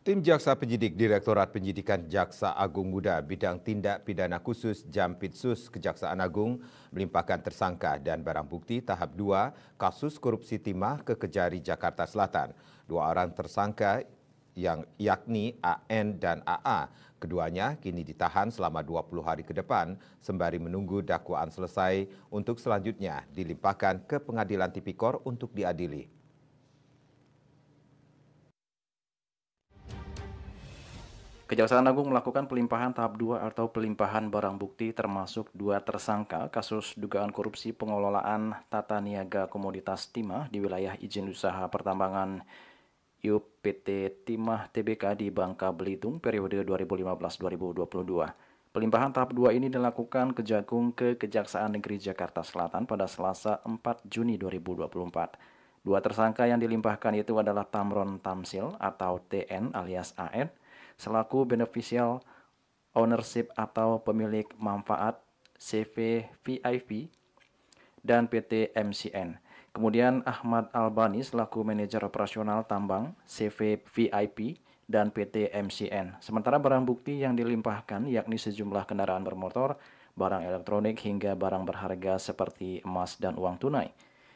Tim Jaksa Penyidik Direktorat Penyidikan Jaksa Agung Muda Bidang Tindak Pidana Khusus Jampitsus Kejaksaan Agung melimpahkan tersangka dan barang bukti tahap 2 kasus korupsi timah ke Kejari Jakarta Selatan. Dua orang tersangka yakni AN dan AA. Keduanya kini ditahan selama 20 hari ke depan sembari menunggu dakwaan selesai untuk selanjutnya dilimpahkan ke Pengadilan Tipikor untuk diadili. Kejaksaan Agung melakukan pelimpahan tahap 2 atau pelimpahan barang bukti termasuk dua tersangka kasus dugaan korupsi pengelolaan tata niaga komoditas timah di wilayah izin usaha pertambangan UPT Timah Tbk di Bangka Belitung periode 2015-2022. Pelimpahan tahap 2 ini dilakukan Kejagung ke Kejaksaan Negeri Jakarta Selatan pada Selasa 4 Juni 2024. Dua tersangka yang dilimpahkan itu adalah Tamron Tamsil atau TN alias AN selaku beneficial ownership atau pemilik manfaat CV VIP dan PT MCN. Kemudian Ahmad Albani selaku manajer operasional tambang CV VIP dan PT MCN. Sementara barang bukti yang dilimpahkan yakni sejumlah kendaraan bermotor, barang elektronik hingga barang berharga seperti emas dan uang tunai.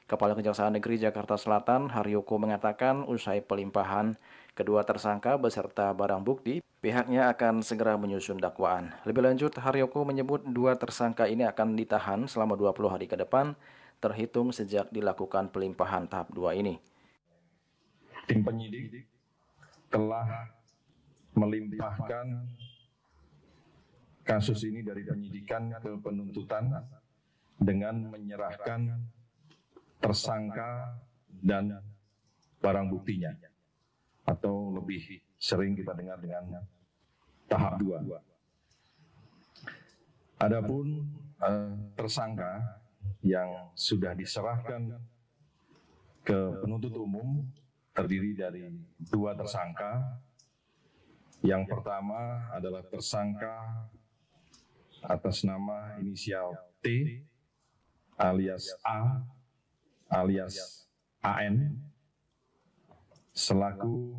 Kepala Kejaksaan Negeri Jakarta Selatan, Haryoko, mengatakan usai pelimpahan kedua tersangka beserta barang bukti, pihaknya akan segera menyusun dakwaan. Lebih lanjut, Haryoko menyebut dua tersangka ini akan ditahan selama 20 hari ke depan, terhitung sejak dilakukan pelimpahan tahap 2 ini. Tim penyidik telah melimpahkan kasus ini dari penyidikan ke penuntutan dengan menyerahkan tersangka dan barang buktinya, atau lebih sering kita dengar dengan tahap 2. Adapun tersangka yang sudah diserahkan ke penuntut umum terdiri dari dua tersangka. Yang pertama adalah tersangka atas nama inisial T alias A alias AN selaku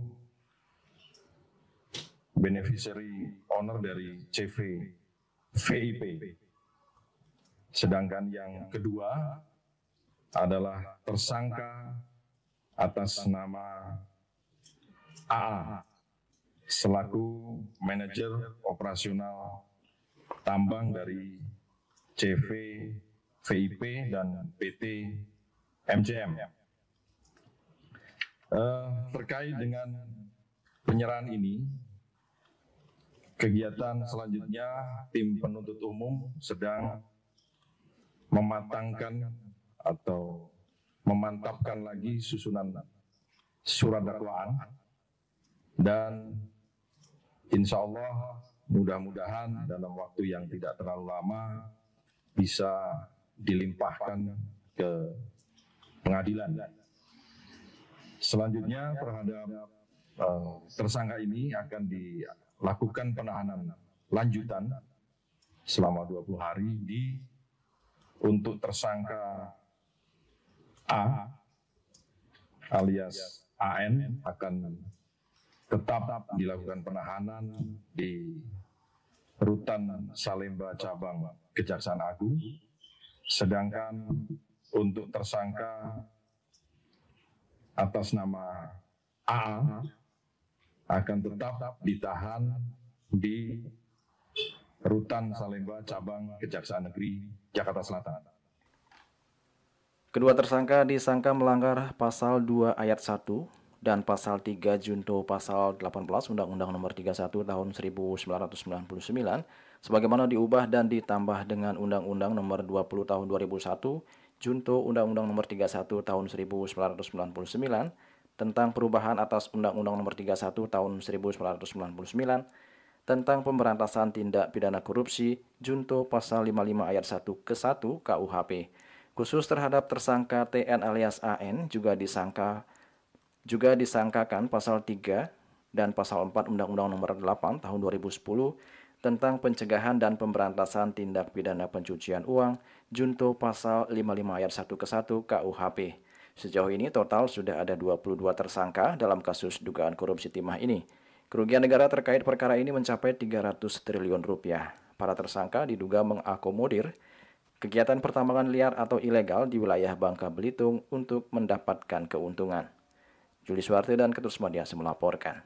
beneficiary owner dari CV VIP. Sedangkan yang kedua adalah tersangka atas nama AA selaku manajer operasional tambang dari CV VIP dan PT MCM. Terkait dengan penyerahan ini, kegiatan selanjutnya tim penuntut umum sedang mematangkan atau memantapkan lagi susunan surat dakwaan, dan insya Allah mudah-mudahan dalam waktu yang tidak terlalu lama bisa dilimpahkan ke pengadilan. Selanjutnya terhadap tersangka ini akan dilakukan penahanan lanjutan selama 20 hari untuk tersangka A alias AN akan tetap dilakukan penahanan di Rutan Salemba Cabang Kejaksaan Agung. Sedangkan untuk tersangka atas nama AA akan tetap ditahan di Rutan Salemba Cabang Kejaksaan Negeri Jakarta Selatan. Kedua tersangka disangka melanggar pasal 2 ayat 1 dan pasal 3 junto pasal 18 Undang-Undang Nomor 31 Tahun 1999 sebagaimana diubah dan ditambah dengan Undang-Undang Nomor 20 Tahun 2001 junto Undang-Undang Nomor 31 Tahun 1999 tentang perubahan atas Undang-Undang Nomor 31 Tahun 1999 tentang pemberantasan tindak pidana korupsi junto pasal 55 ayat 1 ke 1 KUHP. Khusus terhadap tersangka TN alias AN juga disangkakan pasal 3 dan pasal 4 Undang-Undang Nomor 8 Tahun 2010 tentang pencegahan dan pemberantasan tindak pidana pencucian uang junto pasal 55 ayat 1 ke 1 KUHP. Sejauh ini total sudah ada 22 tersangka dalam kasus dugaan korupsi timah ini. Kerugian negara terkait perkara ini mencapai 300 triliun rupiah. Para tersangka diduga mengakomodir kegiatan pertambangan liar atau ilegal di wilayah Bangka Belitung untuk mendapatkan keuntungan. Juli Suwarte dan Ketut Sumadiasa melaporkan.